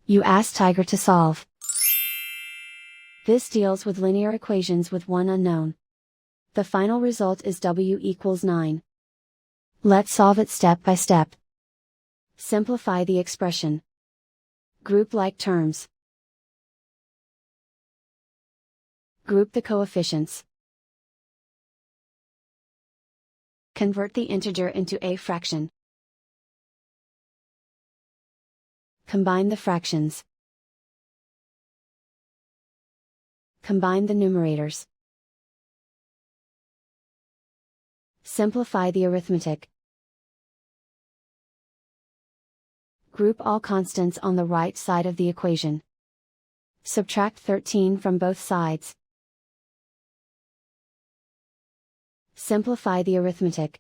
You ask Tiger to solve. This deals with linear equations with one unknown. The final result is w equals 9. Let's solve it step by step. Simplify the expression. Group like terms. Group the coefficients. Convert the integer into a fraction. Combine the fractions. Combine the numerators. Simplify the arithmetic. Group all constants on the right side of the equation. Subtract 13 from both sides. Simplify the arithmetic.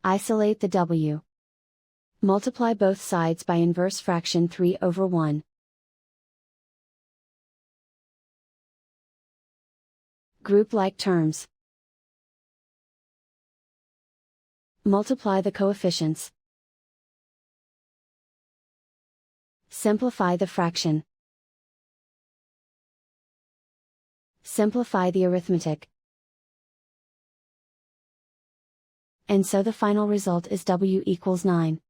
Isolate the w. Multiply both sides by inverse fraction 3/1. Group like terms. Multiply the coefficients. Simplify the fraction. Simplify the arithmetic. And so the final result is w equals 9.